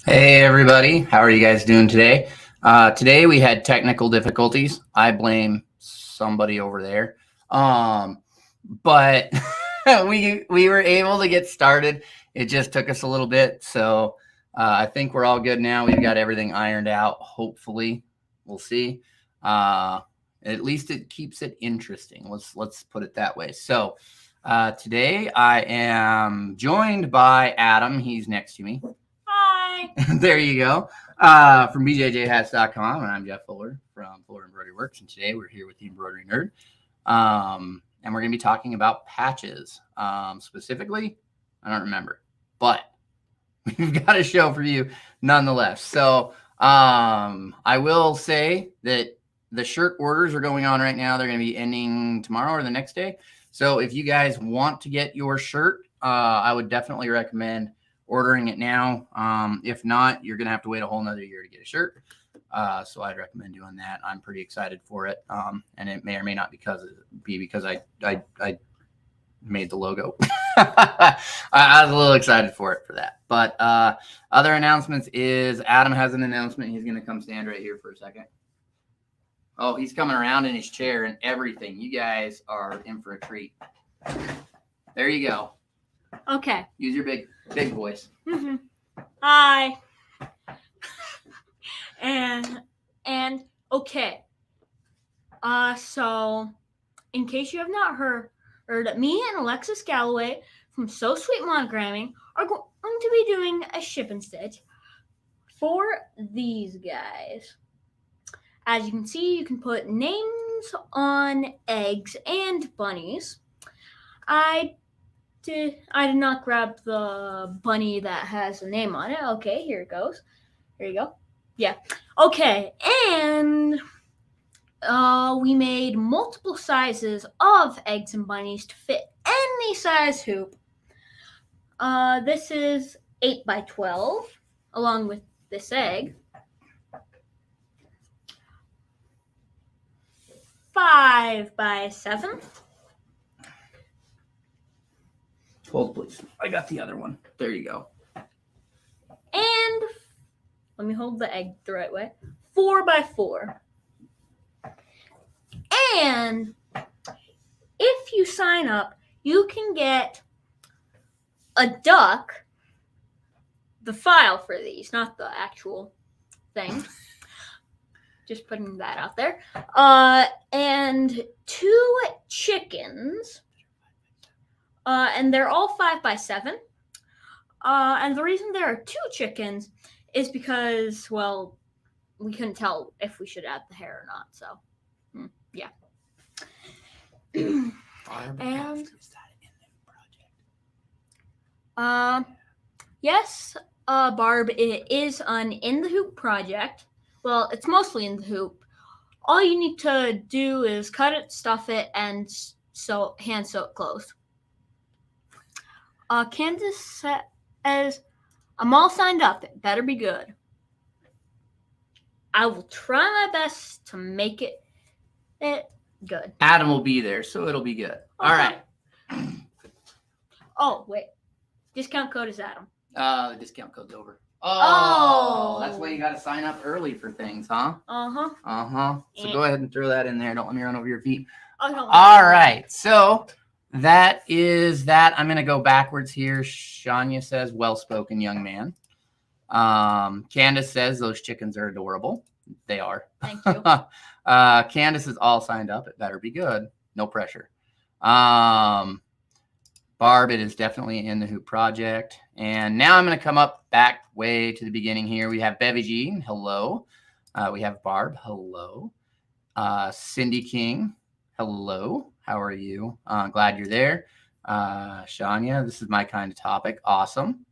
Hey everybody, how are you guys doing today? Today we had technical difficulties. I blame somebody over there. But we were able to get started. It just took us a little bit, so I think we're all good now. We've got everything ironed out. Hopefully, we'll see. At least it keeps it interesting. Let's put it that way. So today I am joined by Adam. He's next to me. Hi. There you go. From bjjhats.com, and I'm Jeff Fuller from Fuller Embroidery Works, and today we're here with the Embroidery Nerd, and we're going to be talking about patches. Specifically, I don't remember, but we've got a show for you nonetheless. So I will say that the shirt orders are going on right now. They're going to be ending tomorrow or the next day. So if you guys want to get your shirt, I would definitely recommend ordering it now. If not, you're going to have to wait a whole nother year to get a shirt. So I'd recommend doing that. I'm pretty excited for it. And it may or may not be because I made the logo. I was a little excited for that. But other announcements is Adam has an announcement. He's going to come stand right here for a second. Oh, he's coming around in his chair and everything. You guys are in for a treat. There you go. Okay. Use your big voice. Mm-hmm. Hi. and okay. So in case you have not heard, me and Alexis Galloway from So Sweet Monogramming are going to be doing a ship and stitch for these guys. As you can see, you can put names on eggs and bunnies. I did not grab the bunny that has a name on it. Okay, here it goes. Here you go. Yeah. Okay, and we made multiple sizes of eggs and bunnies to fit any size hoop. This is 8 by 12, along with this egg. 5 by 7. Hold, please. I got the other one. There you go. And let me hold the egg the right way. 4 by 4. And if you sign up, you can get a duck, the file for these, not the actual thing. Just putting that out there. And 2 chickens. And they're all 5 by 7. And the reason there are 2 chickens is because, well, we couldn't tell if we should add the hair or not. So, yeah. And is that in the project? Yes, Barb, it is an In the Hoop project. Well, it's mostly in the hoop. All you need to do is cut it, stuff it, and hand sew it closed. Candace says, I'm all signed up. It better be good. I will try my best to make it good. Adam will be there, so it'll be good. All right. Oh, wait. Discount code is Adam. The discount code's over. Oh, that's why you got to sign up early for things, huh? Uh-huh. So go ahead and throw that in there. Don't let me run over your feet. Oh, all right. So that is that. I'm going to go backwards here. Shania says, well-spoken young man. Candace says, those chickens are adorable. They are. Thank you. Candace is all signed up. It better be good. No pressure. Barb, it is definitely in the Hoop project. And now I'm going to come up back way to the beginning here. We have Bevy G. Hello. We have Barb. Hello. Cindy King. Hello. How are you? Glad you're there. Shania, this is my kind of topic. Awesome.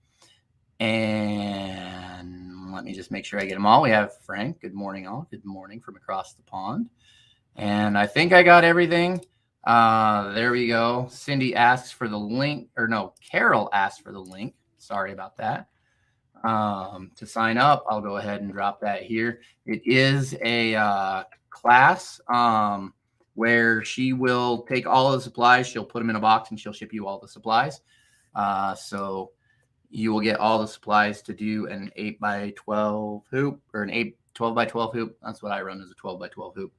And let me just make sure I get them all. We have Frank. Good morning, all. Good morning from across the pond. And I think I got everything. There we go. Cindy asks for the link, or no, Carol asked for the link. Sorry about that. To sign up, I'll go ahead and drop that here. It is a class where she will take all of the supplies. She'll put them in a box and she'll ship you all the supplies. So you will get all the supplies to do an 8x12 hoop, or an 12x12 hoop. That's what I run, as a 12x12 hoop,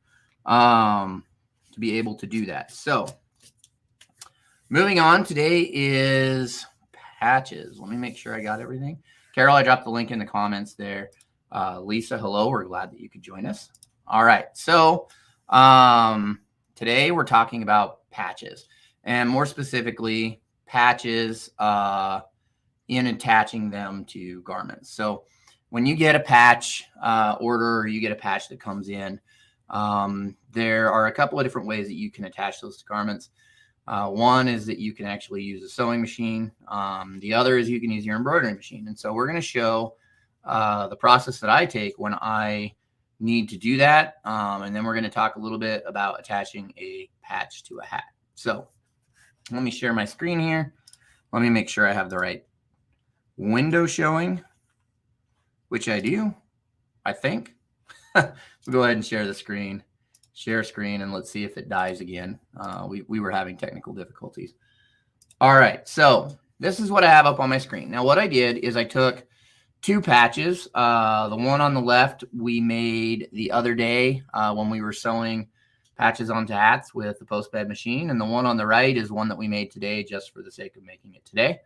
to be able to do that. So moving on, today is patches. Let me make sure I got everything. Carol, I dropped the link in the comments there. Lisa, hello. We're glad that you could join us. All right. So today we're talking about patches, and more specifically patches in attaching them to garments. So when you get a patch order, or you get a patch that comes in, there are a couple of different ways that you can attach those to garments. One is that you can actually use a sewing machine. The other is you can use your embroidery machine. And so we're going to show the process that I take when I need to do that. And then we're going to talk a little bit about attaching a patch to a hat. So let me share my screen here. Let me make sure I have the right window showing, which I do, I think. We'll go ahead and share the screen. Share screen, and let's see if it dies again. We were having technical difficulties. All right, so this is what I have up on my screen. Now, what I did is I took two patches. The one on the left we made the other day when we were sewing patches onto hats with the post bed machine, and the one on the right is one that we made today just for the sake of making it today.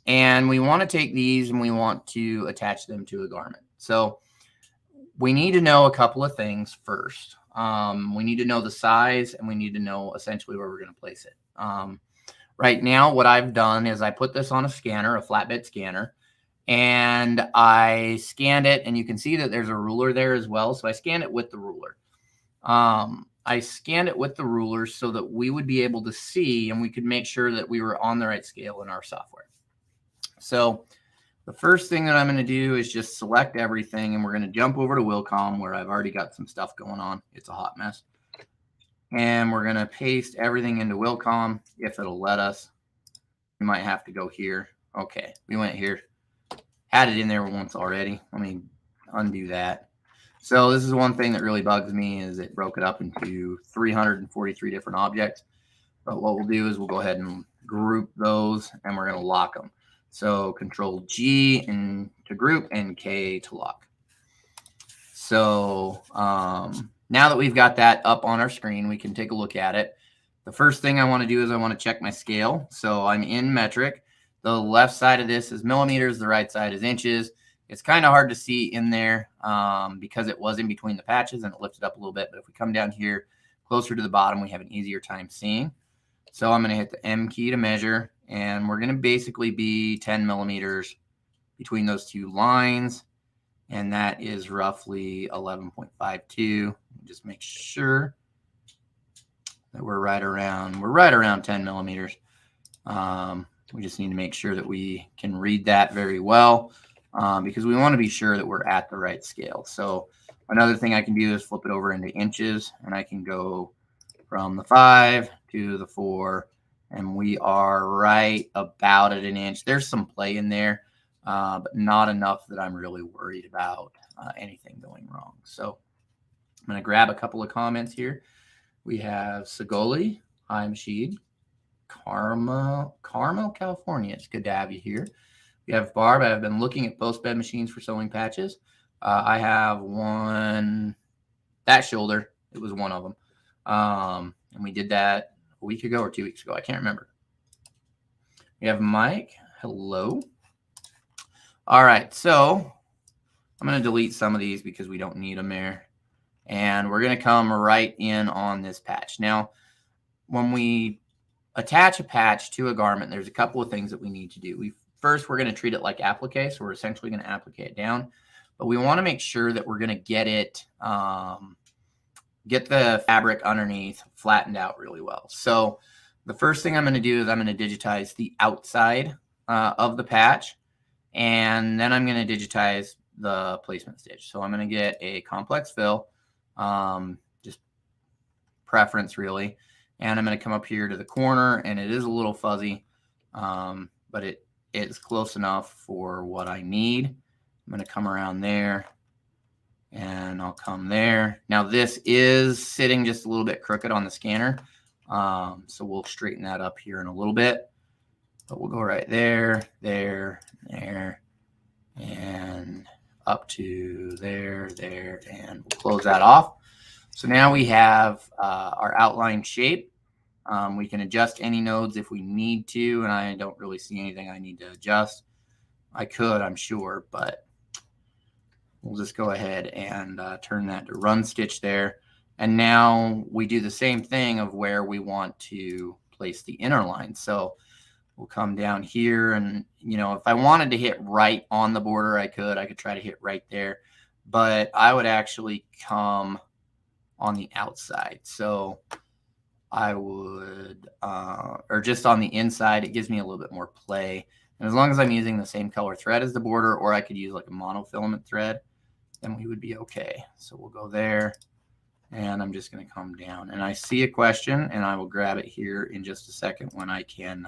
And we want to take these and we want to attach them to a garment. So we need to know a couple of things first. We need to know the size, and we need to know essentially where we're going to place it. Right now, what I've done is I put this on a scanner, a flatbed scanner, and I scanned it, and you can see that there's a ruler there as well. So I scanned it with the ruler. I scanned it with the ruler so that we would be able to see, and we could make sure that we were on the right scale in our software. So the first thing that I'm going to do is just select everything, and we're going to jump over to Wilcom, where I've already got some stuff going on. It's a hot mess. And we're going to paste everything into Wilcom if it'll let us. We might have to go here. Okay, we went here. Had it in there once already. Let me undo that. So this is one thing that really bugs me, is it broke it up into 343 different objects. But what we'll do is we'll go ahead and group those, and we're going to lock them. So Control G and to group, and K to lock. So now that we've got that up on our screen, we can take a look at it. The first thing I want to do is I want to check my scale. So I'm in metric. The left side of this is millimeters. The right side is inches. It's kind of hard to see in there because it was in between the patches and it lifted up a little bit. But if we come down here closer to the bottom, we have an easier time seeing. So I'm going to hit the M key to measure, and we're going to basically be 10 millimeters between those two lines. And that is roughly 11.52. Just make sure that we're right around 10 millimeters. We just need to make sure that we can read that very well because we want to be sure that we're at the right scale. So another thing I can do is flip it over into inches, and I can go from the 5 to the 4, and we are right about at an inch. There's some play in there, but not enough that I'm really worried about anything going wrong. So I'm going to grab a couple of comments here. We have Sagoli, hi Mashid, Carmel, California. It's good to have you here. We have Barb. I've been looking at post bed machines for sewing patches. I have one, that shoulder. It was one of them. And we did that a week ago or 2 weeks ago. I can't remember. We have Mike. Hello. All right. So I'm going to delete some of these because we don't need them there. And we're going to come right in on this patch. Now, when we attach a patch to a garment, there's a couple of things that we need to do. First, we're going to treat it like applique. So we're essentially going to applique it down. But we want to make sure that we're going to get it, get the fabric underneath flattened out really well. So the first thing I'm going to do is I'm going to digitize the outside of the patch. And then I'm going to digitize the placement stitch. So I'm going to get a complex fill, just preference really. And I'm going to come up here to the corner, and it is a little fuzzy, but it's close enough for what I need. I'm going to come around there, and I'll come there. Now this is sitting just a little bit crooked on the scanner, so we'll straighten that up here in a little bit. But we'll go right there, there, there, and up to there, there, and we'll close that off. So now we have our outline shape. We can adjust any nodes if we need to, and I don't really see anything I need to adjust. I could, I'm sure, but we'll just go ahead and turn that to run stitch there. And now we do the same thing of where we want to place the inner line. So we'll come down here, and if I wanted to hit right on the border, I could try to hit right there, but I would actually come on the outside. So I would, or just on the inside, it gives me a little bit more play. And as long as I'm using the same color thread as the border, or I could use like a monofilament thread, then we would be okay. So we'll go there, and I'm just going to come down. And I see a question, and I will grab it here in just a second when I can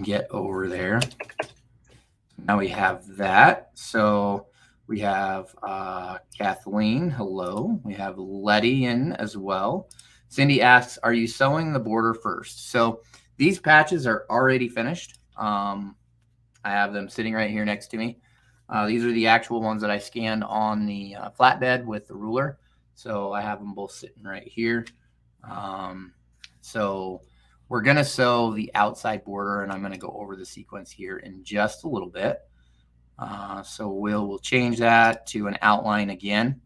get over there. Now we have that. So we have Kathleen, hello. We have Letty in as well. Cindy asks, are you sewing the border first? So these patches are already finished. I have them sitting right here next to me. These are the actual ones that I scanned on the flatbed with the ruler. So I have them both sitting right here. So we're going to sew the outside border, and I'm going to go over the sequence here in just a little bit. So we'll change that to an outline again.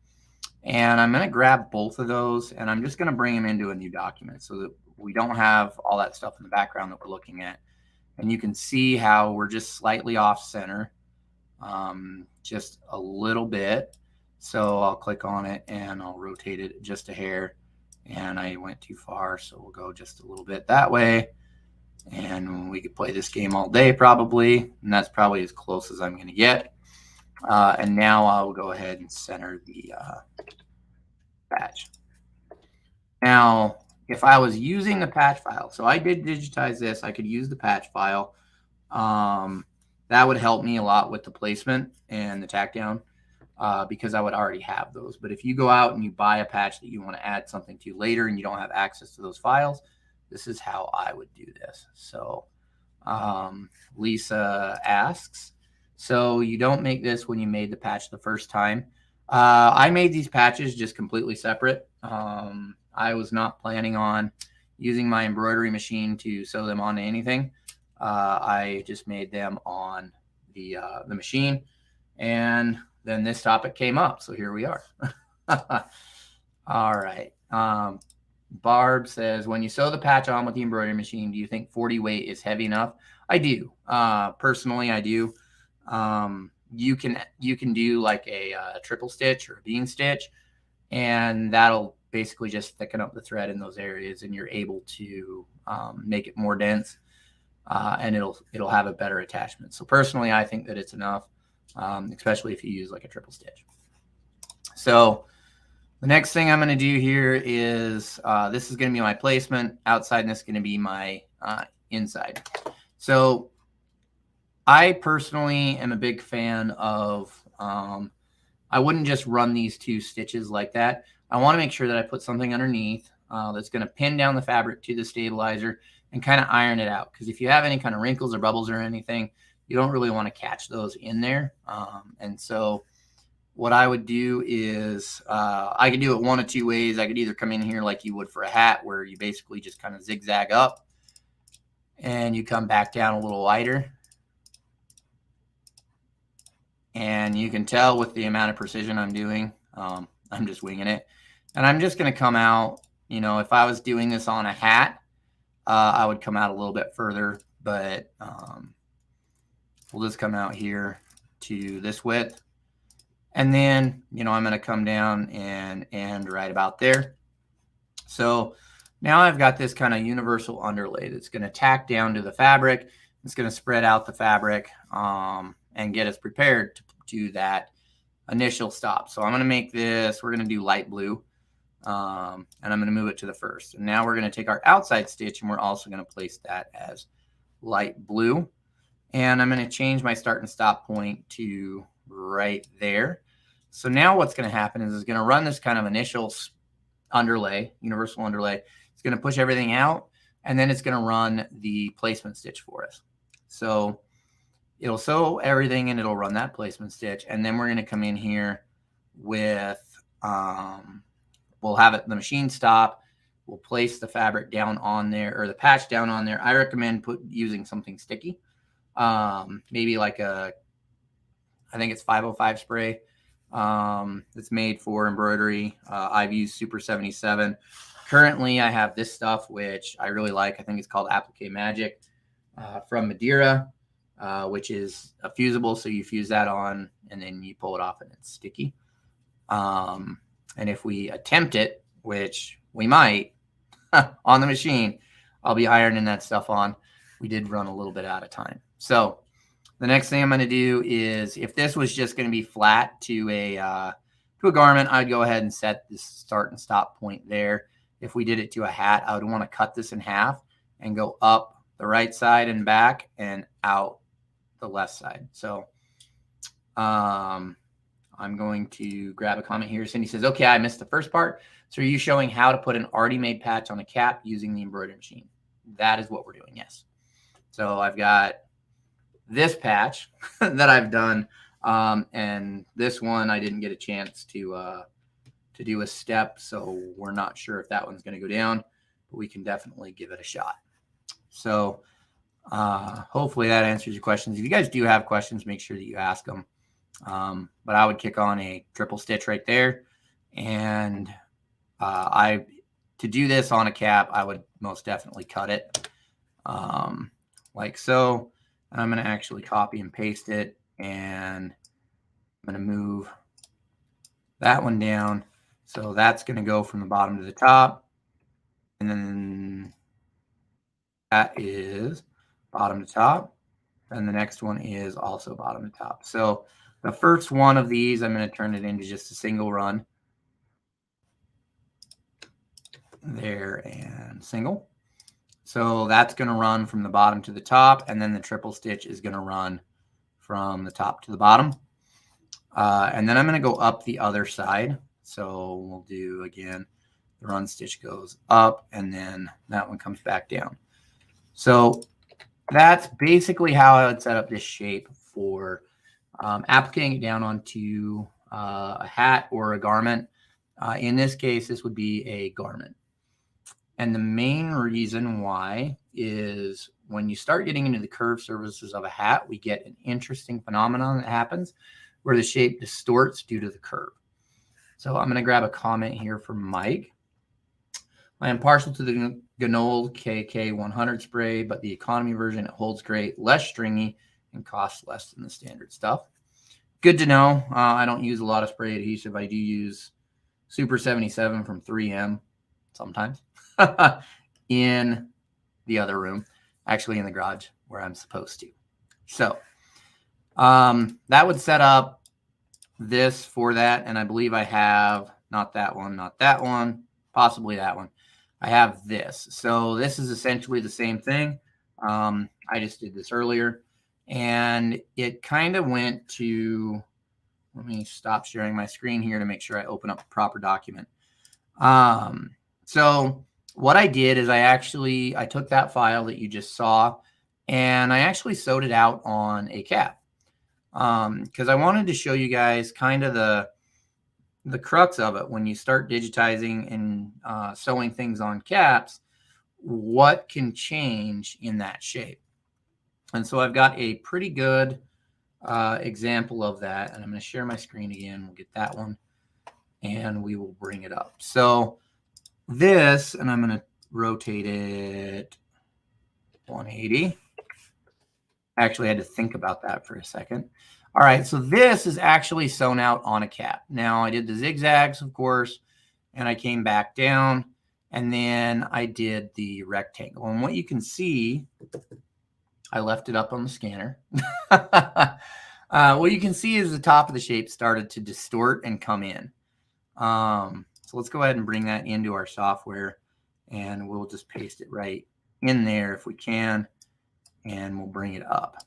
And I'm going to grab both of those, and I'm just going to bring them into a new document so that we don't have all that stuff in the background that we're looking at. And you can see how we're just slightly off center, just a little bit. So I'll click on it and I'll rotate it just a hair, and I went too far. So we'll go just a little bit that way. And we could play this game all day probably, and that's probably as close as I'm going to get. And now I'll go ahead and center the patch. Now, if I was using the patch file, so I did digitize this, I could use the patch file. That would help me a lot with the placement and the tack down because I would already have those. But if you go out and you buy a patch that you want to add something to later and you don't have access to those files, this is how I would do this. So Lisa asks, so you don't make this when you made the patch the first time? I made these patches just completely separate. I was not planning on using my embroidery machine to sew them onto anything. I just made them on the machine, and then this topic came up, so here we are. All right. Barb says, when you sew the patch on with the embroidery machine, do you think 40 weight is heavy enough? I do. Personally, I do. You can do like a triple stitch or a bean stitch, and that'll basically just thicken up the thread in those areas, and you're able to make it more dense, and it'll have a better attachment. So personally, I think that it's enough, especially if you use like a triple stitch. So the next thing I'm going to do here is this is going to be my placement outside, and this is going to be my inside. So I personally am a big fan of, I wouldn't just run these two stitches like that. I want to make sure that I put something underneath that's going to pin down the fabric to the stabilizer and kind of iron it out. Because if you have any kind of wrinkles or bubbles or anything, you don't really want to catch those in there. And so what I would do is I could do it one of two ways. I could either come in here like you would for a hat, where you basically just kind of zigzag up and you come back down a little wider. And you can tell with the amount of precision I'm doing, I'm just winging it. And I'm just going to come out, if I was doing this on a hat, I would come out a little bit further, but we'll just come out here to this width. And then, I'm going to come down and end right about there. So now I've got this kind of universal underlay that's going to tack down to the fabric. It's going to spread out the fabric and get us prepared to do that initial stop. So I'm going to make this, we're going to do light blue, and I'm going to move it to the first. And now we're going to take our outside stitch, and we're also going to place that as light blue. And I'm going to change my start and stop point to right there. So now what's going to happen is it's going to run this kind of initial underlay, universal underlay. It's going to push everything out. and then it's going to run the placement stitch for us. So it'll sew everything and it'll run that placement stitch. And then we're going to come in here with, we'll have it, the machine stop. We'll place the fabric down on there, or the patch down on there. I recommend using something sticky. Maybe like I think it's 505 spray. It's made for embroidery. I've used Super 77. Currently, I have this stuff, which I really like. I think it's called Applique Magic from Madeira, which is a fusible. So you fuse that on and then you pull it off and it's sticky. And if we attempt it, which we might on the machine, I'll be ironing that stuff on. We did run a little bit out of time. So the next thing I'm going to do is, if this was just going to be flat to a garment, I'd go ahead and set this start and stop point there. If we did it to a hat, I would want to cut this in half and go up the right side and back and out the left side. So I'm going to grab a comment here. Cindy says, okay, I missed the first part. So are you showing how to put an already made patch on a cap using the embroidery machine? That is what we're doing, yes. So I've got this patch that I've done, and this one I didn't get a chance to do a step, so we're not sure if that one's going to go down, but we can definitely give it a shot. So hopefully that answers your questions. If you guys do have questions, make sure that you ask them. But I would kick on a triple stitch right there, and to do this on a cap, I would most definitely cut it like so. I'm going to actually copy and paste it, and I'm going to move that one down. So that's going to go from the bottom to the top, and then that is bottom to top, and the next one is also bottom to top. So the first one of these, I'm going to turn it into just a single run. There, and single. So that's going to run from the bottom to the top, and then the triple stitch is going to run from the top to the bottom. And then I'm going to go up the other side. So we'll do, again, the run stitch goes up, and then that one comes back down. So that's basically how I would set up this shape for appliquing it down onto a hat or a garment. In this case, this would be a garment. And the main reason why is when you start getting into the curved surfaces of a hat, we get an interesting phenomenon that happens where the shape distorts due to the curve. So I'm going to grab a comment here from Mike. I am partial to the Ganol KK100 spray, but the economy version, it holds great, less stringy, and costs less than the standard stuff. Good to know. I don't use a lot of spray adhesive. I do use Super 77 from 3M sometimes. In the other room, actually in the garage where I'm supposed to. So that would set up this for that. And I believe I have not that one, possibly that one. I have this. So this is essentially the same thing. I just did this earlier, and it kind of went to, let me stop sharing my screen here to make sure I open up a proper document. So what I did is I took that file that you just saw, and I actually sewed it out on a cap, because I wanted to show you guys kind of the crux of it. When you start digitizing and sewing things on caps, what can change in that shape. And so I've got a pretty good example of that, and I'm going to share my screen again. We'll get that one, and we will bring it up. So this, and I'm going to rotate it 180. Actually, I had to think about that for a second. All right, so this is actually sewn out on a cap. Now, I did the zigzags, of course, and I came back down, and then I did the rectangle. And what you can see, I left it up on the scanner. What you can see is the top of the shape started to distort and come in. So let's go ahead and bring that into our software, and we'll just paste it right in there if we can, and we'll bring it up.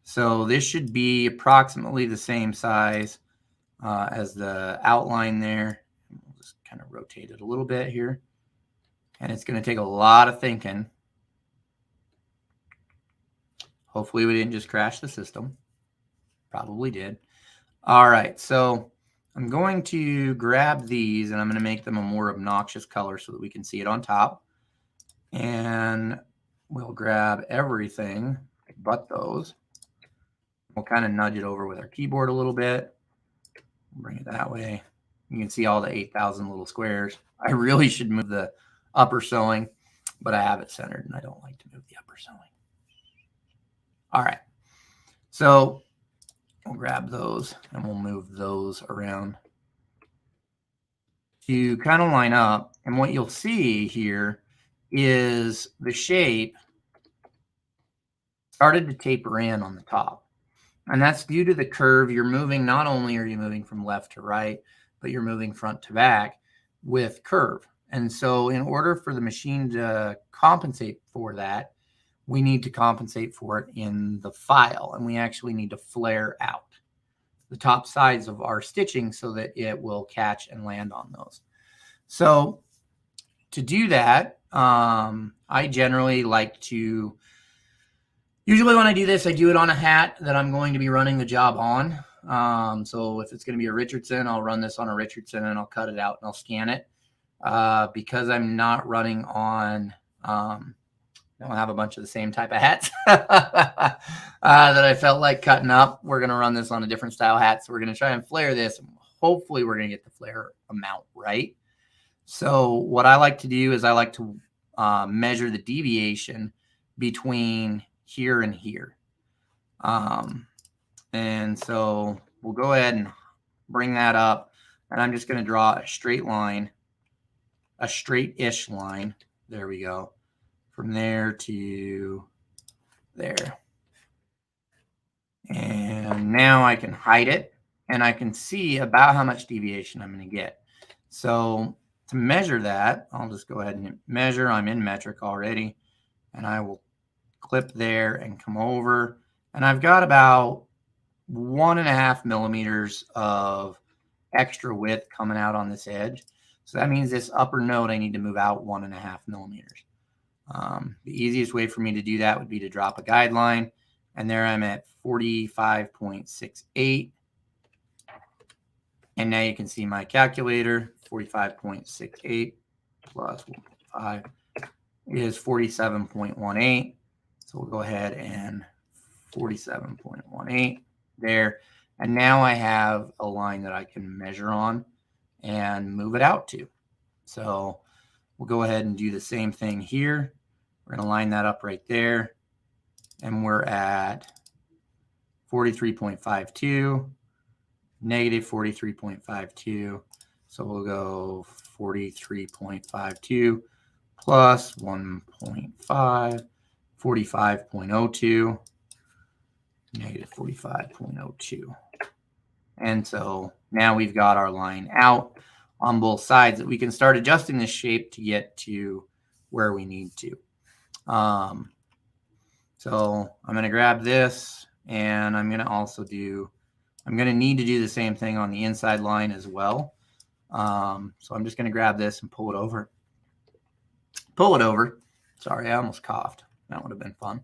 So this should be approximately the same size as the outline there. We'll just kind of rotate it a little bit here. And it's going to take a lot of thinking. Hopefully we didn't just crash the system. Probably did. All right, so I'm going to grab these and I'm going to make them a more obnoxious color so that we can see it on top. And we'll grab everything but those. We'll kind of nudge it over with our keyboard a little bit. Bring it that way. You can see all the 8,000 little squares. I really should move the upper sewing, but I have it centered and I don't like to move the upper sewing. All right, so we'll grab those and we'll move those around to kind of line up. And what you'll see here is the shape started to taper in on the top. And that's due to the curve. You're moving, not only are you moving from left to right, but you're moving front to back with curve. And so in order for the machine to compensate for that, we need to compensate for it in the file. And we actually need to flare out the top sides of our stitching so that it will catch and land on those. So to do that, I generally like to, usually when I do this, I do it on a hat that I'm going to be running the job on. So if it's going to be a Richardson, I'll run this on a Richardson and I'll cut it out and I'll scan it. Because I'm not running on, I don't have a bunch of the same type of hats that I felt like cutting up. We're going to run this on a different style hat. So we're going to try and flare this. And hopefully we're going to get the flare amount right. So what I like to do is I like to measure the deviation between here and here. And so we'll go ahead and bring that up. And I'm just going to draw a straight line, a straight-ish line. There we go. From there to there. And now I can hide it and I can see about how much deviation I'm going to get. So to measure that, I'll just go ahead and measure. I'm in metric already and I will clip there and come over. And I've got about 1.5 millimeters of extra width coming out on this edge. So that means this upper node, I need to move out 1.5 millimeters. The easiest way for me to do that would be to drop a guideline. And there I'm at 45.68. And now you can see my calculator, 45.68 plus 1.5 is 47.18. So we'll go ahead and 47.18 there. And now I have a line that I can measure on and move it out to. So we'll go ahead and do the same thing here. We're going to line that up right there. And we're at 43.52, negative 43.52. So we'll go 43.52 plus 1.5, 45.02, negative 45.02. And so now we've got our line out on both sides that we can start adjusting this shape to get to where we need to. So I'm going to grab this and I'm going to also do, I'm going to need to do the same thing on the inside line as well. So I'm just going to grab this and pull it over. Pull it over. Sorry, I almost coughed. That would have been fun.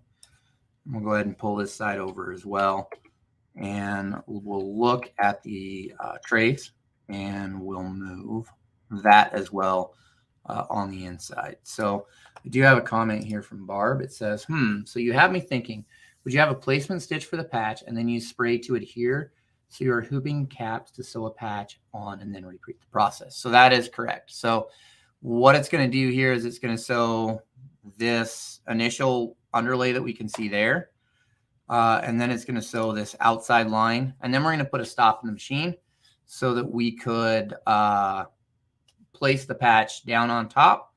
We'll go ahead and pull this side over as well. And we'll look at the trace and we'll move that as well on the inside. So I do have a comment here from Barb. It says, so you have me thinking, would you have a placement stitch for the patch and then use spray to adhere? So you're hooping caps to sew a patch on and then repeat the process. So that is correct. So what it's going to do here is it's going to sew this initial underlay that we can see there. And then it's going to sew this outside line. And then we're going to put a stop in the machine so that we could place the patch down on top.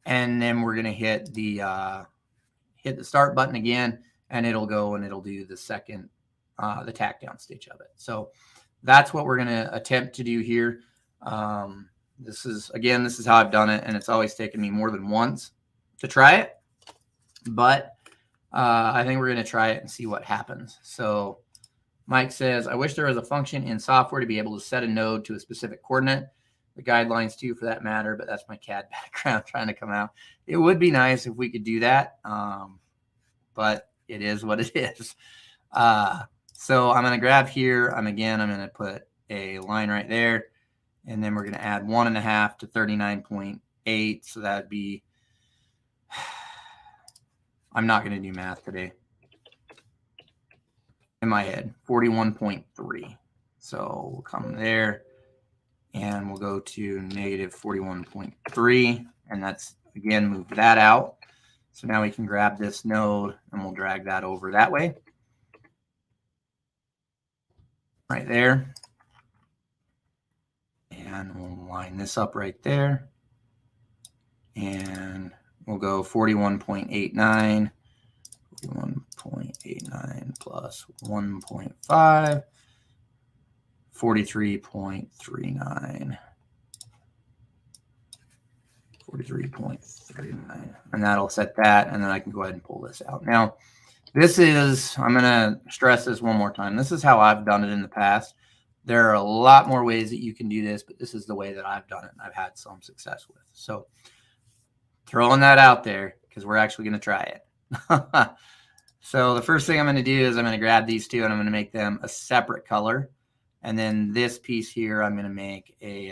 And then we're going to hit the start button again, and it'll go and it'll do the second, the tack down stitch of it. So that's what we're going to attempt to do here. This is how I've done it. And it's always taken me more than once to try it. But I think we're going to try it and see what happens. So Mike says, I wish there was a function in software to be able to set a node to a specific coordinate. the guidelines too, for that matter, but that's my CAD background trying to come out. It would be nice if we could do that, but it is what it is. So I'm going to grab here. I'm going to put a line right there, and then we're going to add 1.5 to 39.8. So that'd be, I'm not going to do math today in my head, 41.3. So we'll come there and we'll go to negative 41.3, and that's, again, move that out. So now we can grab this node and we'll drag that over that way. Right there. And we'll line this up right there. And we'll go 41.89. 41.89 plus 1.5. 43.39. 43.39. And that'll set that. And then I can go ahead and pull this out. Now, this is, I'm going to stress this one more time. This is how I've done it in the past. There are a lot more ways that you can do this, but this is the way that I've done it and I've had some success with. So throwing that out there because we're actually going to try it. So the first thing I'm going to do is I'm going to grab these two and I'm going to make them a separate color. And then this piece here, I'm going to make a,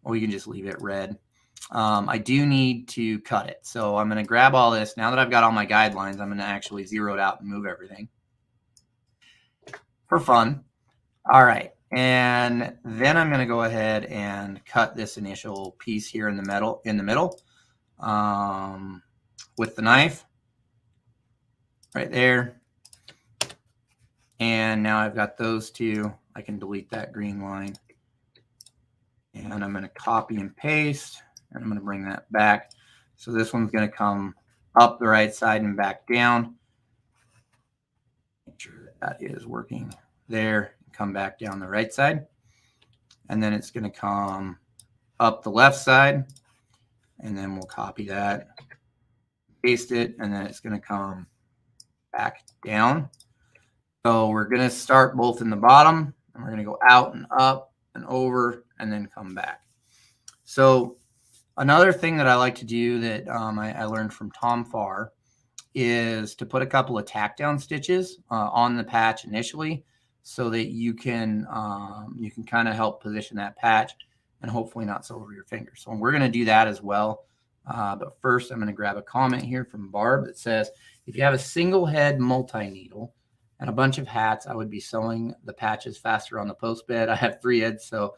well, you can just leave it red. I do need to cut it. So I'm going to grab all this. Now that I've got all my guidelines, I'm going to actually zero it out and move everything for fun. All right. And then I'm going to go ahead and cut this initial piece here in the middle, with the knife right there. And now I've got those two. I can delete that green line. And I'm going to copy and paste. And I'm going to bring that back. So this one's going to come up the right side and back down. Make sure that is working there. Come back down the right side. And then it's going to come up the left side. And then we'll copy that, paste it, and then it's going to come back down. So we're going to start both in the bottom, and we're going to go out and up and over, and then come back. So another thing that I like to do that I learned from Tom Farr is to put a couple of tack down stitches on the patch initially, so that you can kind of help position that patch and hopefully not sew over your fingers. So we're going to do that as well. But first, I'm going to grab a comment here from Barb that says, if you have a single head multi-needle and a bunch of hats, I would be sewing the patches faster on the post bed. I have 3 heads, so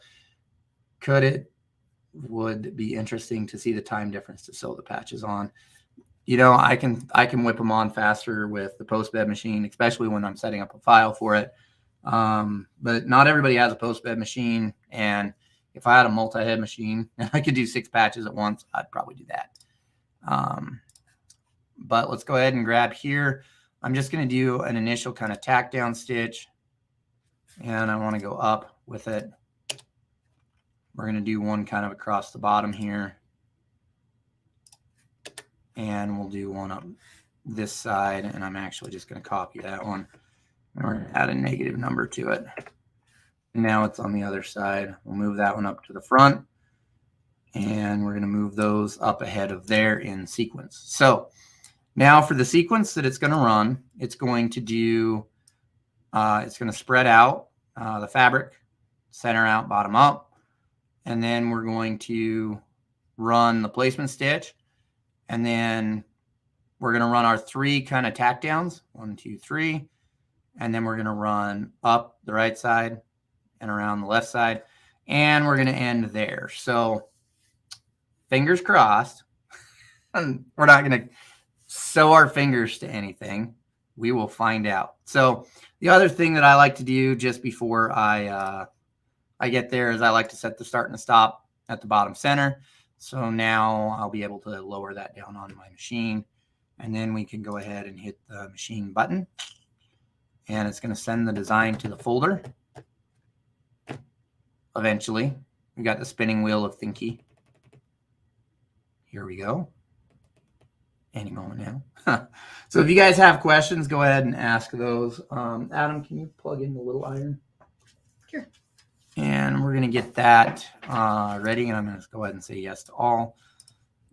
would be interesting to see the time difference to sew the patches on. You know, I can whip them on faster with the post bed machine, especially when I'm setting up a file for it. But not everybody has a post bed machine, and if I had a multi-head machine and I could do 6 patches at once, I'd probably do that. But let's go ahead and grab here. I'm just going to do an initial kind of tack down stitch, and I want to go up with it. We're going to do one kind of across the bottom here, and we'll do one up this side, and I'm actually just going to copy that one. And we're going to add a negative number to it. Now it's on the other side. We'll move that one up to the front, and we're going to move those up ahead of there in sequence. So now for the sequence that it's going to run, it's going to do, it's going to spread out the fabric, center out, bottom up, and then we're going to run the placement stitch, and then we're going to run our 3 kind of tack downs, 1, 2, 3, and then we're going to run up the right side and around the left side, and we're going to end there. So fingers crossed. We're not going to sew our fingers to anything. We will find out. So the other thing that I like to do just before I get there is I like to set the start and the stop at the bottom center. So now I'll be able to lower that down on my machine, and then we can go ahead and hit the machine button, and it's going to send the design to the folder. Eventually, we got the spinning wheel of Thinky. Here we go. Any moment now. So if you guys have questions, go ahead and ask those. Adam, can you plug in the little iron? Sure. And we're going to get that ready. And I'm going to go ahead and say yes to all.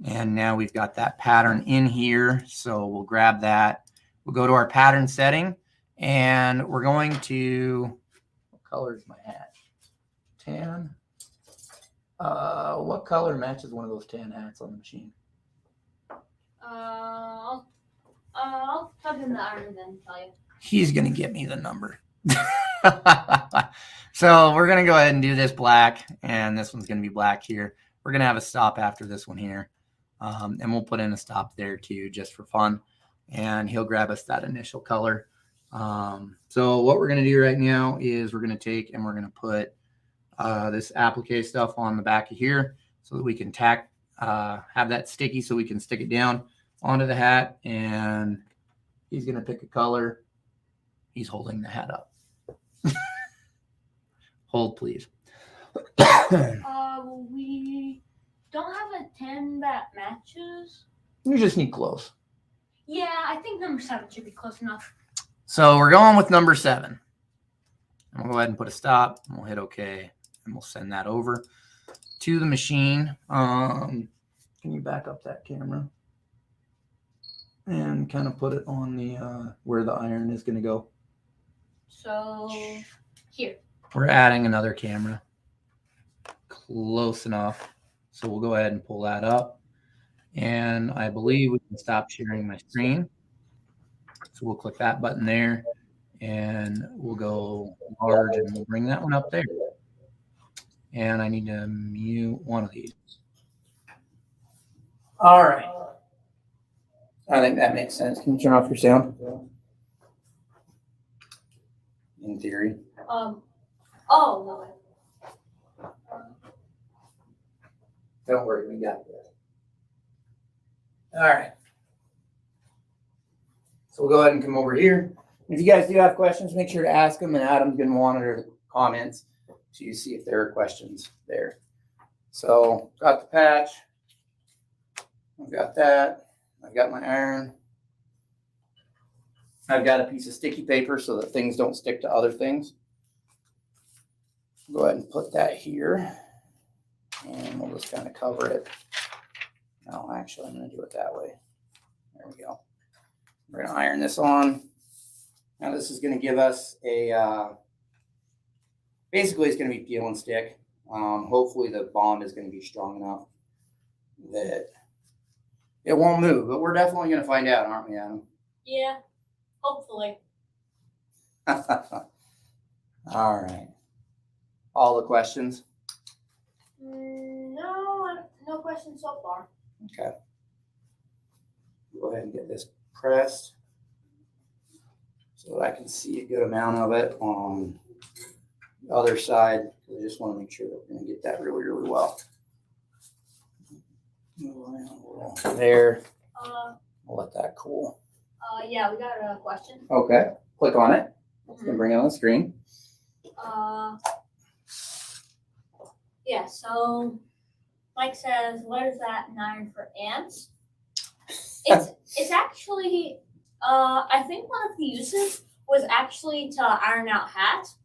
And now we've got that pattern in here. So we'll grab that. We'll go to our pattern setting. And we're going to, what color is my hat? Tan. What color matches one of those tan hats on the machine? I'll plug in the iron and then tell you. He's going to get me the number. So we're going to go ahead and do this black, and this one's going to be black here. We're going to have a stop after this one here, and we'll put in a stop there too, just for fun, and he'll grab us that initial color. So what we're going to do right now is we're going to take and we're going to put this applique stuff on the back of here so that we can tack, have that sticky so we can stick it down onto the hat, and he's going to pick a color. He's holding the hat up. Hold, please. We don't have a 10 that matches. You just need close. Yeah, I think number 7 should be close enough. So we're going with number 7. And we'll go ahead and put a stop. And we'll hit OK. And we'll send that over to the machine. Can you back up that camera? And kind of put it on the where the iron is going to go. So here. We're adding another camera. Close enough. So we'll go ahead and pull that up. And I believe we can stop sharing my screen. So we'll click that button there. And we'll go large and we'll bring that one up there. And I need to mute one of these. All right. I think that makes sense. Can you turn off your sound? In theory. Oh, no. Don't worry, we got this. All right. So we'll go ahead and come over here. If you guys do have questions, make sure to ask them, and Adam's going to monitor the comments so you see if there are questions there. So got the patch. I've got that. I've got my iron. I've got a piece of sticky paper so that things don't stick to other things. Go ahead and put that here. And we'll just kind of cover it. No, actually, I'm going to do it that way. There we go. We're going to iron this on. Now this is going to give us a, basically it's going to be peel and stick. Hopefully the bond is going to be strong enough that it won't move, but we're definitely going to find out, aren't we, Adam? Yeah, hopefully. All right. All the questions? No questions so far. Okay. Go ahead and get this pressed so that I can see a good amount of it on the other side. I just want to make sure that we're going to get that really, really well. There. We'll let that cool. Yeah, we got a question. Okay. Click on it. It's going to bring it on the screen. Yeah, so Mike says, what is that an iron for ants? It's actually, I think one of the uses was actually to iron out hats.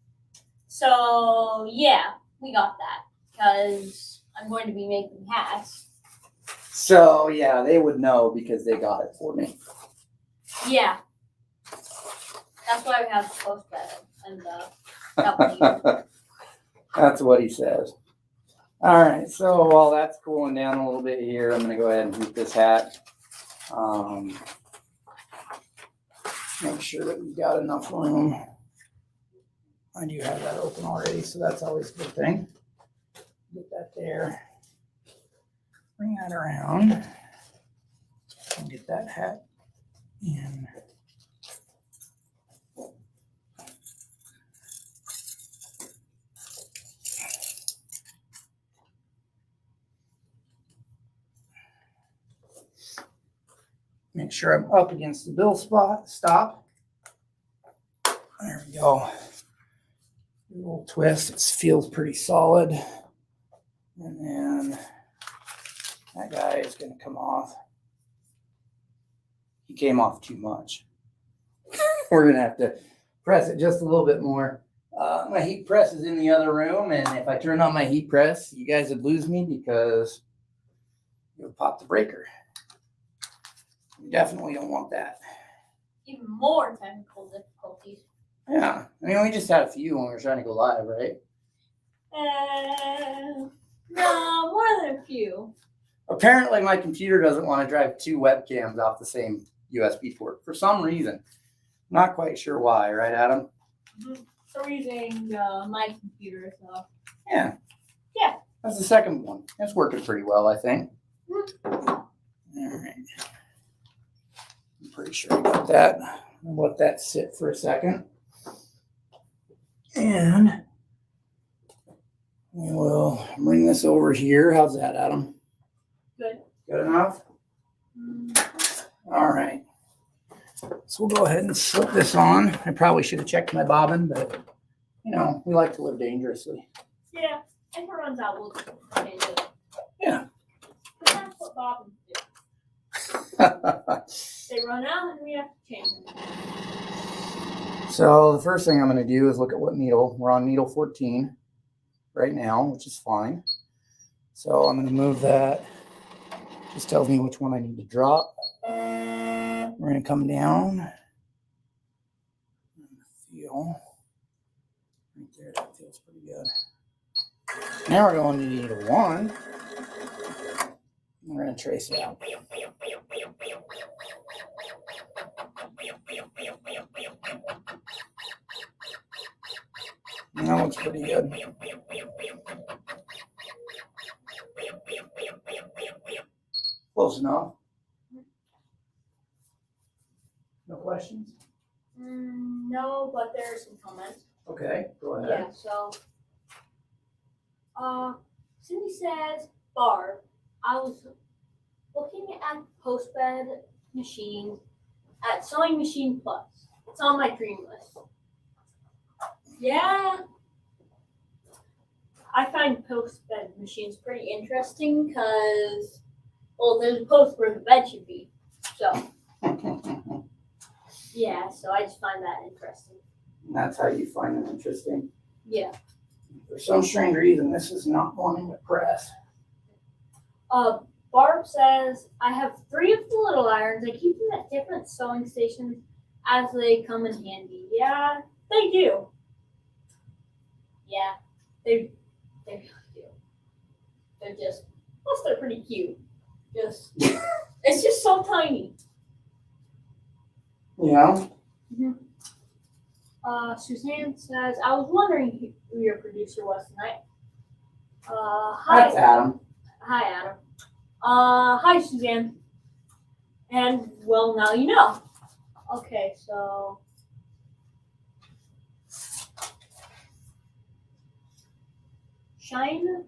So yeah, we got that because I'm going to be making hats. So yeah, they would know because they got it for me. Yeah. That's why we have the post bed and that That's what he says. All right, so while that's cooling down a little bit here, I'm going to go ahead and heat this hat. Make sure that we've got enough room. I do have that open already, so that's always a good thing. Get that there. Bring that around. And get that hat in. Make sure I'm up against the bill spot. Stop. There we go. A little twist. It feels pretty solid. And then that guy is going to come off. He came off too much. We're going to have to press it just a little bit more. My heat press is in the other room, and if I turn on my heat press, you guys would lose me because it would pop the breaker. You definitely don't want that. Even more technical difficulties. Yeah, I mean, we just had a few when we were trying to go live, right? No, more than a few. Apparently, my computer doesn't want to drive 2 webcams off the same USB port for some reason. Not quite sure why, right, Adam? Mm-hmm. So we're using my computer, so. Yeah. Yeah. That's the second one. It's working pretty well, I think. Mm-hmm. All right. I'm pretty sure I got that. I'll let that sit for a second. And we will bring this over here. How's that, Adam? Good. Good enough? Mm-hmm. All right. So we'll go ahead and slip this on. I probably should have checked my bobbin, but, you know, we like to live dangerously. Yeah, if it runs out, we'll change it. Yeah. But that's what bobbins do. They run out and we have to change them. So the first thing I'm going to do is look at what needle. We're on needle 14 right now, which is fine. So I'm going to move that. Just tells me which one I need to drop. We're going to come down. Feel right there. That feels pretty good. Now we're going to needle 1. We're going to trace it out. That looks pretty good. Close enough. No questions? No, but there are some comments. Okay, go ahead. Yeah, so Cindy says, Barb, I was looking at post-bed machines at Sewing Machine Plus. It's on my dream list. Yeah. I find post-bed machines pretty interesting because, well, there's a post where the bed should be. So, yeah, so I just find that interesting. That's how you find them interesting. Yeah. For some strange reason, this is not wanting to press. Barb says, I have 3 of the little irons. I keep them at different sewing stations as they come in handy. Yeah, they do. Yeah, they really do. They're just, plus they're pretty cute. Just, it's just so tiny. Yeah. Mm-hmm. Suzanne says, I was wondering who your producer was tonight. Hi. That's Adam. Hi, Adam. Hi, Suzanne. And, well, now you know. Okay, so. Shine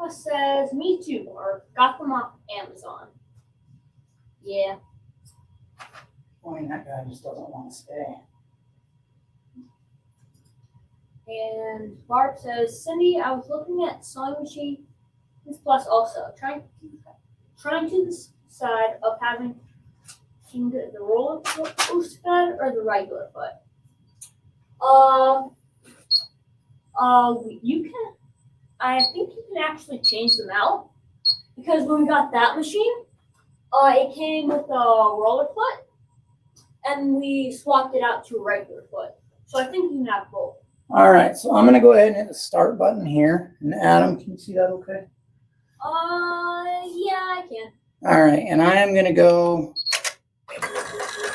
says, me too, or got them off Amazon. Yeah. I mean, that guy just doesn't want to stay. And Barb says, Cindy, I was looking at Sewing Machine Plus also, trying to decide of having the roller post bed or the regular foot. You can. I think you can actually change them out because when we got that machine, it came with a roller foot, and we swapped it out to a regular foot. So I think you can have both. All right, so I'm going to go ahead and hit the start button here. And Adam, can you see that okay? Yeah, I can. All right, and I am going to go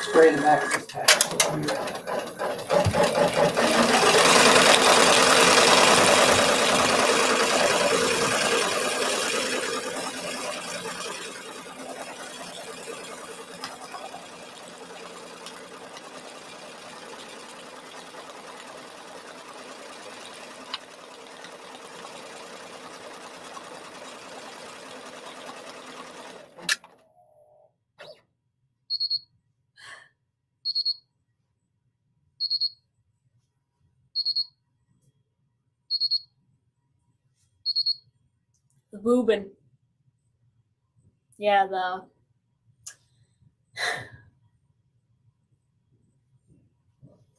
spray the back of this tag. The boobin. Yeah, the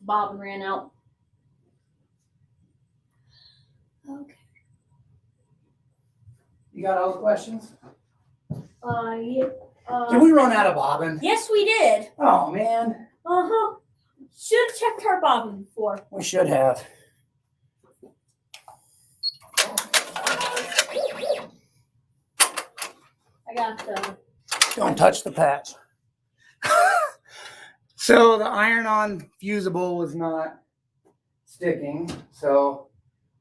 bobbin ran out. Okay. You got all the questions? Yeah. Did we run out of bobbin? Yes, we did. Oh, man. Uh-huh. Should have checked our bobbin before. We should have. I got the... Don't touch the patch. So the iron-on fusible was not sticking, so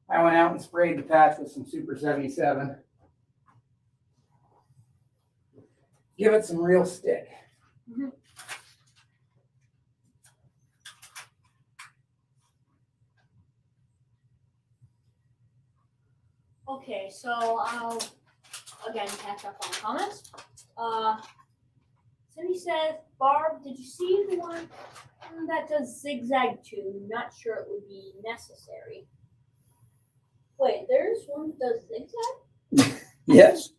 I went out and sprayed the patch with some Super 77. Give it some real stick. Mm-hmm. Okay, so I'll again catch up on comments. Cindy says, Barb, did you see the one that does zigzag too? Not sure it would be necessary. Wait, there's one that does zigzag? Yes.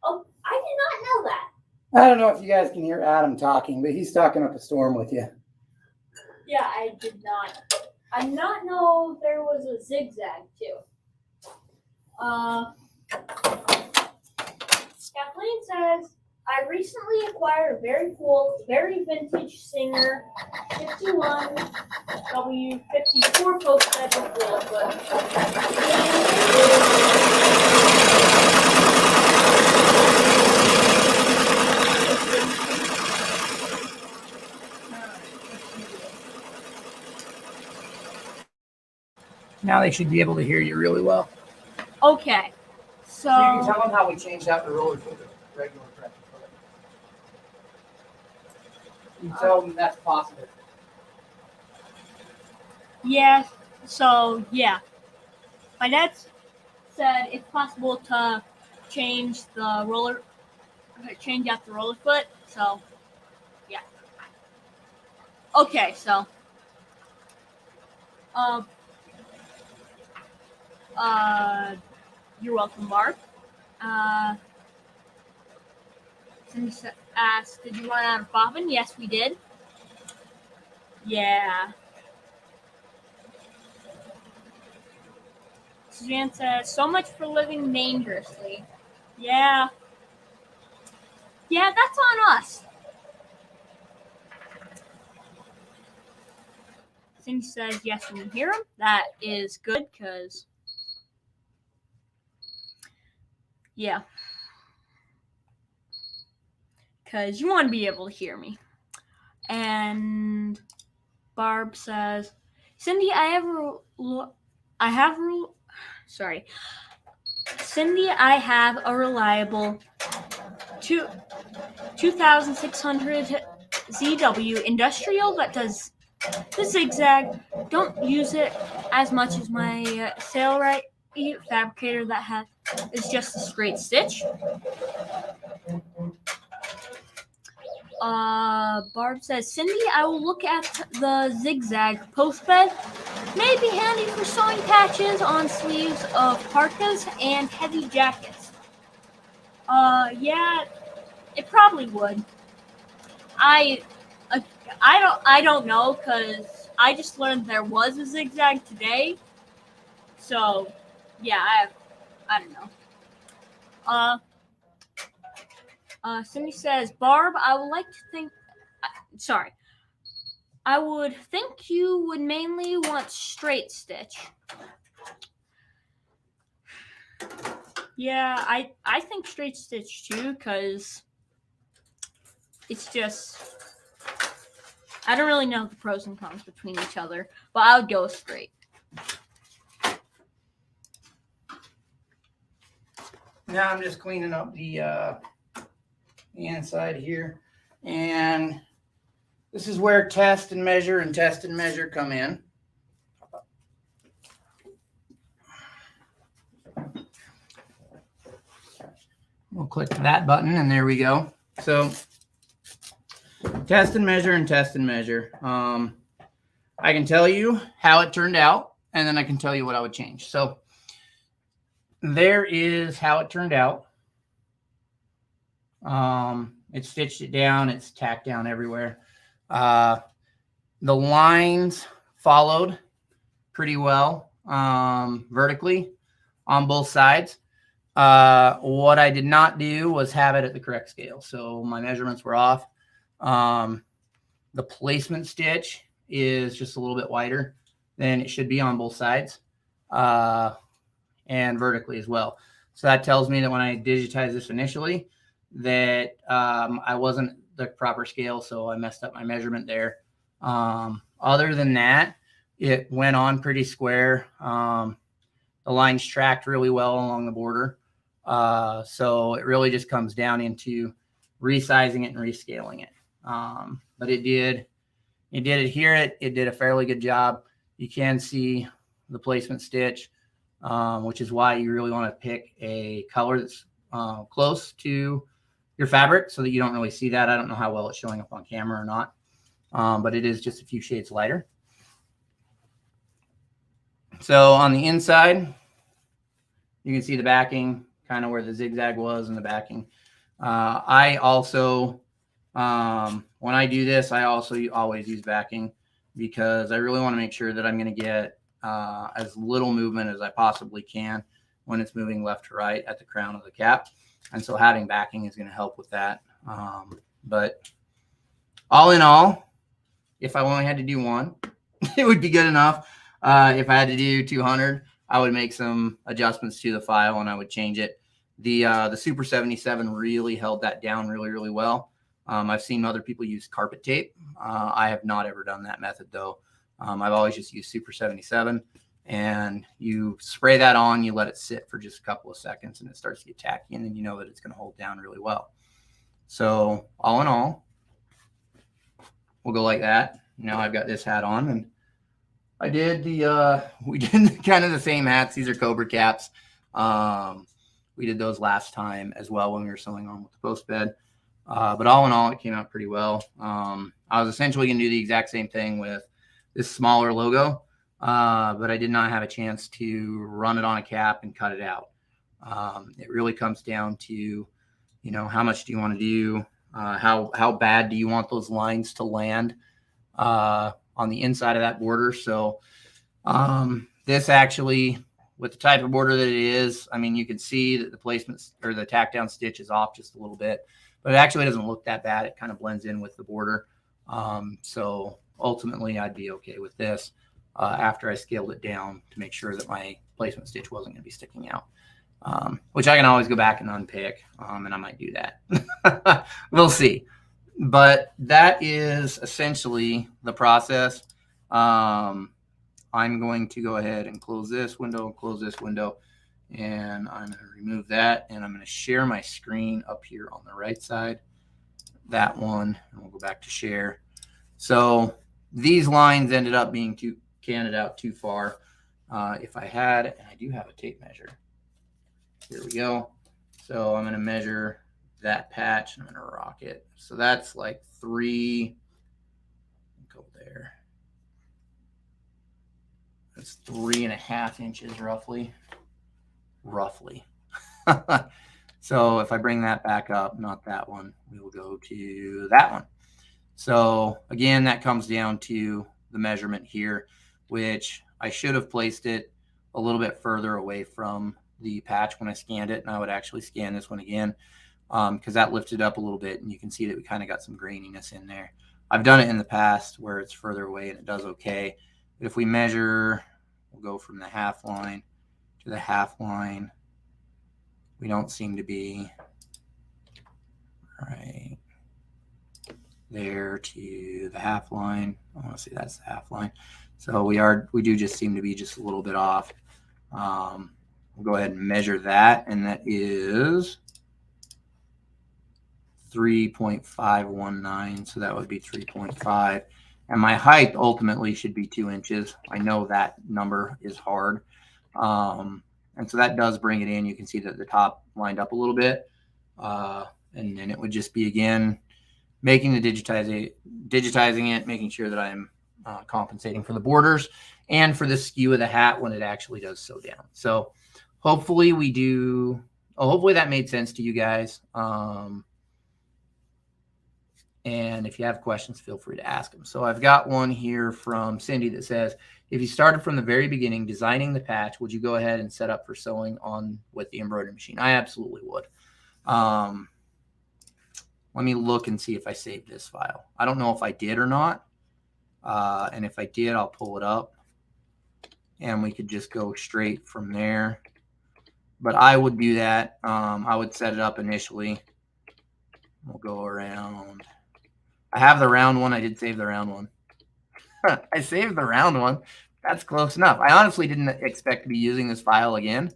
Oh, I did not know that. I don't know if you guys can hear Adam talking, but he's talking up a storm with you. Yeah, I did not. I did not know there was a zigzag too. Kathleen says, I recently acquired a very cool, very vintage Singer 51 W54 post bed with wheel foot. Now they should be able to hear you really well. Okay, So you can tell them how we changed out the roller for the regular pressure foot. You tell them that's possible. yeah, so yeah. My dad said it's possible to change out the roller foot, so yeah. Okay, so you're welcome, Mark. Cindy asked, did you run out of bobbin? Yes, we did. Yeah. Suzanne says, so much for living dangerously. Yeah. Yeah, that's on us. Cindy says, yes, we can hear him. That is good, because... yeah. Because you want to be able to hear me. And Barb says, Cindy, Cindy, I have a reliable 2600 ZW industrial that does the zigzag. Don't use it as much as my Sailrite fabricator that is just a straight stitch. Barb says, Cindy, I will look at the zigzag post bed. May be handy for sewing patches on sleeves of parkas and heavy jackets. Yeah, it probably would. I don't know, because I just learned there was a zigzag today. So, yeah, I don't know. Cindy says, Barb, I would think you would mainly want straight stitch. Yeah, I think straight stitch too, because it's just, I don't really know the pros and cons between each other, but I would go straight. Now I'm just cleaning up the inside here, and this is where test and measure come in. We'll click that button, and there we go. So test and measure. I can tell you how it turned out, and then I can tell you what I would change. So there is how it turned out. It stitched it down. It's tacked down everywhere. The lines followed pretty well vertically. on both sides. What I did not do was have it at the correct scale. So my measurements were off. The placement stitch is just a little bit wider than it should be on both sides, and vertically as well. So that tells me that when I digitized this initially, that I wasn't the proper scale, so I messed up my measurement there. Other than that, it went on pretty square. The lines tracked really well along the border. So it really just comes down into resizing it and rescaling it. But it did adhere it. It did a fairly good job. You can see the placement stitch, which is why you really want to pick a color that's close to your fabric so that you don't really see that. I don't know how well it's showing up on camera or not, but it is just a few shades lighter. So on the inside, you can see the backing, kind of where the zigzag was in the backing. I also, when I do this, I also always use backing because I really want to make sure that I'm going to get as little movement as I possibly can when it's moving left to right at the crown of the cap. And so having backing is going to help with that. But all in all, if I only had to do one, it would be good enough. If I had to do 200, I would make some adjustments to the file and I would change it. The Super 77 really held that down really, really well. I've seen other people use carpet tape. I have not ever done that method though. I've always just used Super 77, and you spray that on, you let it sit for just a couple of seconds and it starts to get tacky, and then you know that it's going to hold down really well. So all in all, we'll go like that. Now I've got this hat on, and I did we did kind of the same hats. These are Cobra caps. We did those last time as well when we were sewing on with the post bed. But all in all, it came out pretty well. I was essentially going to do the exact same thing with this smaller logo, but I did not have a chance to run it on a cap and cut it out. It really comes down to, you know, how much do you want to do? How bad do you want those lines to land on the inside of that border? So this actually, with the type of border that it is, I mean, you can see that the placement or the tack down stitch is off just a little bit, but it actually doesn't look that bad. It kind of blends in with the border. So ultimately I'd be okay with this after I scaled it down to make sure that my placement stitch wasn't going to be sticking out, which I can always go back and unpick, and I might do that. We'll see. But that is essentially the process. I'm going to go ahead and close this window, and I'm going to remove that, and I'm going to share my screen up here on the right side, that one, and we'll go back to share. So these lines ended up being canted out too far. If I had, and I do have a tape measure, here we go. So I'm going to measure that patch, and I'm going to rock it. So that's like 3, go there. That's 3.5 inches roughly. So if I bring that back up, not that one, we will go to that one. So again, that comes down to the measurement here, which I should have placed it a little bit further away from the patch when I scanned it. And I would actually scan this one again because that lifted up a little bit, and you can see that we kind of got some graininess in there. I've done it in the past where it's further away and it does okay. But if we measure, we'll go from the half line to the half line. We don't seem to be right there to the half line. I want to see that's the half line. So we do just seem to be just a little bit off. We'll go ahead and measure that, and that is 3.519. So that would be 3.5. And my height ultimately should be 2 inches. I know that number is hard. And so that does bring it in. You can see that the top lined up a little bit. And then it would just be, again, making the digitizing it, making sure that I'm compensating for the borders and for the skew of the hat when it actually does sew down. So hopefully hopefully that made sense to you guys. And if you have questions, feel free to ask them. So I've got one here from Cindy that says, if you started from the very beginning designing the patch, would you go ahead and set up for sewing on with the embroidery machine? I absolutely would. Let me look and see if I saved this file. I don't know if I did or not. And if I did, I'll pull it up. And we could just go straight from there. But I would do that. I would set it up initially. We'll go around. I have the round one. I did save the round one. I saved the round one. That's close enough. I honestly didn't expect to be using this file again.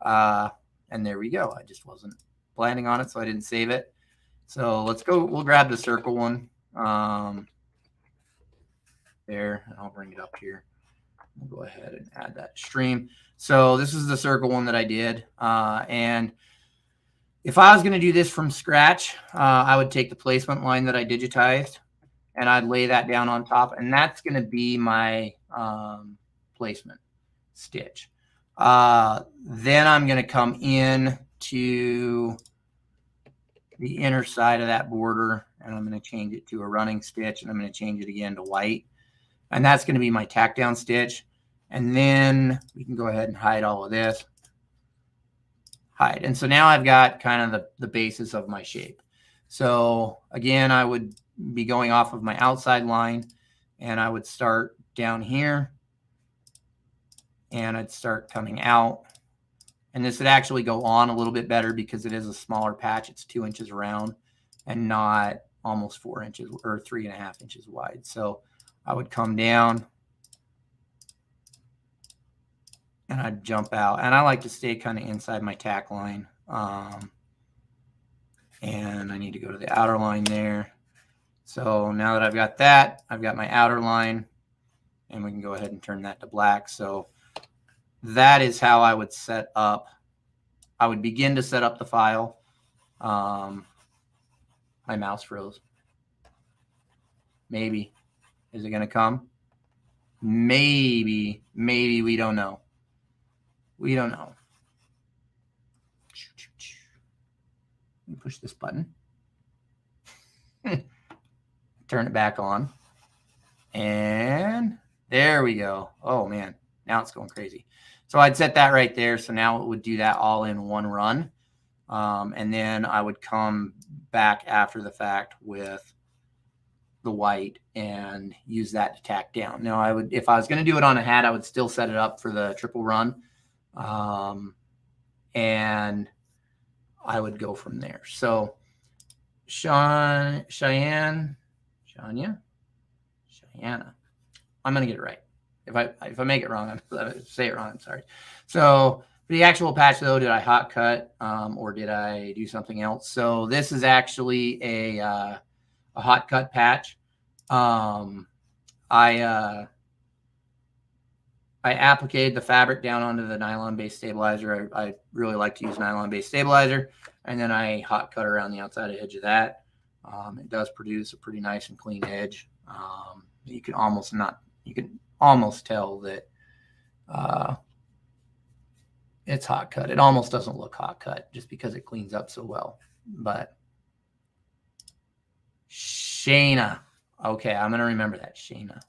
And there we go. I just wasn't planning on it, so I didn't save it. So let's go. We'll grab the circle one. There, and I'll bring it up here. We'll go ahead and add that stream. So this is the circle one that I did. And if I was going to do this from scratch, I would take the placement line that I digitized and I'd lay that down on top. And that's going to be my placement stitch. Then I'm going to come in to the inner side of that border and I'm going to change it to a running stitch and I'm going to change it again to white. And that's going to be my tack down stitch. And then we can go ahead and hide all of this. Hide. And so now I've got kind of the basis of my shape. So again, I would be going off of my outside line and I would start down here and I'd start coming out. And this would actually go on a little bit better because it is a smaller patch. It's 2 inches around and not almost 4 inches or 3.5 inches wide. So I would come down and I'd jump out. And I like to stay kind of inside my tack line. And I need to go to the outer line there. So now that I've got that, I've got my outer line and we can go ahead and turn that to black. So that is how I would set up. I would begin to set up the file. My mouse froze. Maybe. Is it going to come? Maybe. Maybe. We don't know. We don't know. Let me push this button. Turn it back on. And there we go. Oh, man. Now it's going crazy. So I'd set that right there. So now it would do that all in one run. And then I would come back after the fact with the white and use that to tack down. Now I would, if I was going to do it on a hat, I would still set it up for the triple run. And I would go from there. So Cheyenne, I'm going to get it right. If I make it wrong, say it wrong, I'm sorry. So for the actual patch though, did I hot cut or did I do something else? So this is actually a hot cut patch. I appliqued the fabric down onto the nylon-based stabilizer. I really like to use nylon-based stabilizer, and then I hot cut around the outside edge of that. It does produce a pretty nice and clean edge. You can almost tell that it's hot cut. It almost doesn't look hot cut just because it cleans up so well. But Shayna. Okay, I'm going to remember that. Shayna.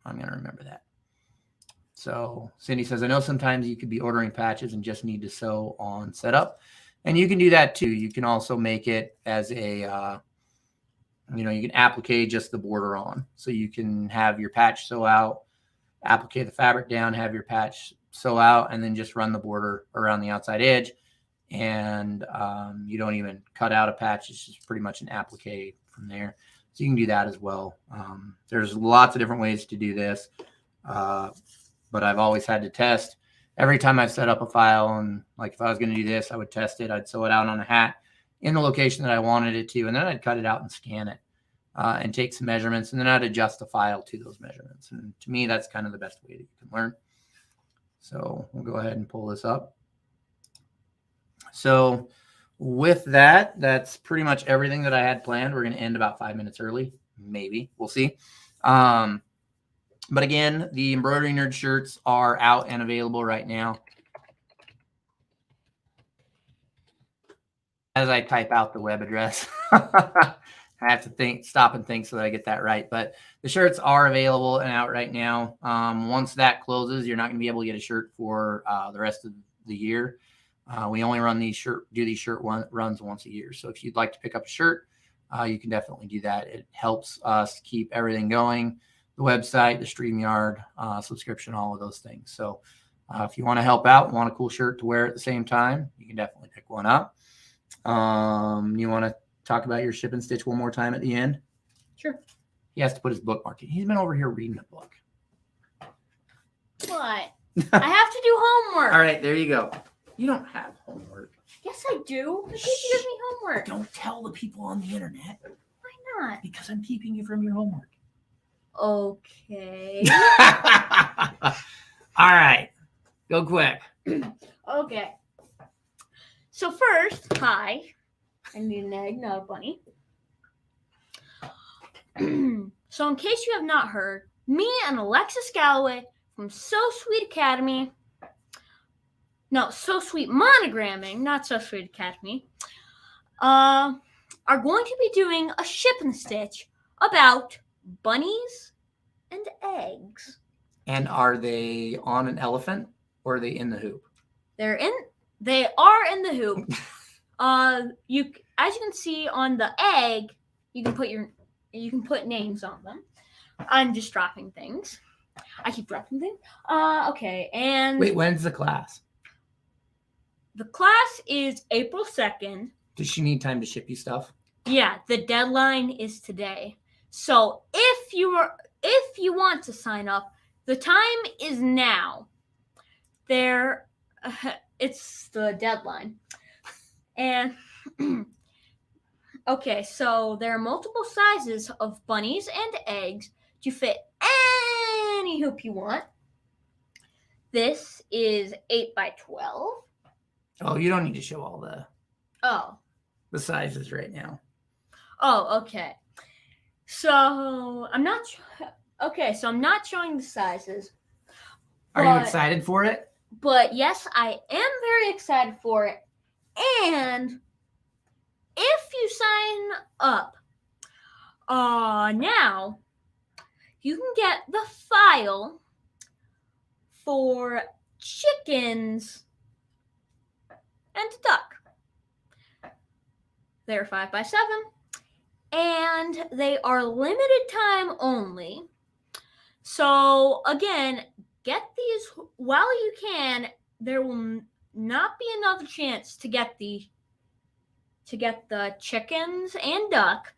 I'm going to remember that. So Cindy says, I know sometimes you could be ordering patches and just need to sew on setup. And you can do that too. You can also make it as a, you can applique just the border on. So you can have your patch sew out, applique the fabric down, have your patch sew out, and then just run the border around the outside edge. And you don't even cut out a patch. It's just pretty much an applique from there. So you can do that as well. There's lots of different ways to do this. But I've always had to test every time I've set up a file. And like if I was going to do this, I would test it. I'd sew it out on a hat in the location that I wanted it to. And then I'd cut it out and scan it and take some measurements. And then I'd adjust the file to those measurements. And to me, that's kind of the best way that you can learn. So we'll go ahead and pull this up. So with that, that's pretty much everything that I had planned. We're going to end about 5 minutes early. Maybe. We'll see. But again, the Embroidery Nerd shirts are out and available right now. As I type out the web address. I have to stop and think so that I get that right. But the shirts are available and out right now. Once that closes, you're not going to be able to get a shirt for the rest of the year. We only do these shirt runs once a year. So if you'd like to pick up a shirt, you can definitely do that. It helps us keep everything going. The website, the StreamYard, subscription, all of those things. So if you want to help out, want a cool shirt to wear at the same time, you can definitely pick one up. You want to talk about your ship and stitch one more time at the end? Sure. He has to put his bookmark in. He's been over here reading a book. What? I have to do homework. All right, there you go. You don't have homework. Yes, I do. The teacher gives me homework. Don't tell the people on the internet. Why not? Because I'm keeping you from your homework. Okay. All right. Go quick. Okay. So first, hi. I need an egg, not a bunny. So in case you have not heard, me and Alexis Galloway from So Sweet Monogramming, not So Sweet Academy, are going to be doing a ship and stitch about bunnies and eggs. And are they on an elephant or are they in the hoop? They are in the hoop. As you can see on the egg, you can put names on them. I'm just dropping things. I keep dropping things. Okay, and wait, when's the class? The class is April 2nd. Does she need time to ship you stuff? Yeah, the deadline is today. So if you want to sign up, the time is now. It's the deadline. And okay, so there are multiple sizes of bunnies and eggs to fit any hoop you want. This is 8x12. Oh, you don't need to show all the sizes right now. Oh, okay. So I'm not showing the sizes. Are you excited for it? But yes, I am very excited for it. And if you sign up now, you can get the file for chickens and a duck. They're 5x7, and they are limited time only. So again, get these while you can. There will not be another chance to get the chickens and duck.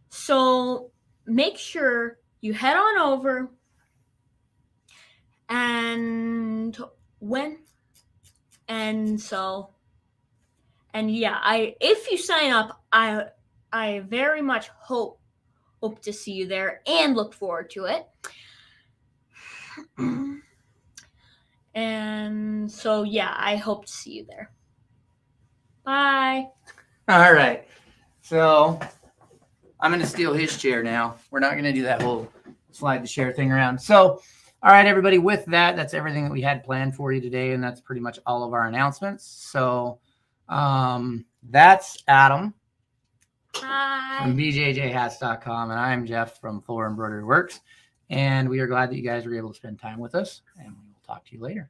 So make sure you head on over if you sign up, I very much hope to see you there and look forward to it. And so, yeah, I hope to see you there. Bye. All right. So I'm going to steal his chair now. We're not going to do that whole slide the share thing around. So, all right, everybody, with that, that's everything that we had planned for you today. And that's pretty much all of our announcements. So that's Adam. Hi. From bjjhats.com. And I'm Jeff from Floor Embroidery Works. And we are glad that you guys were able to spend time with us. And we will talk to you later.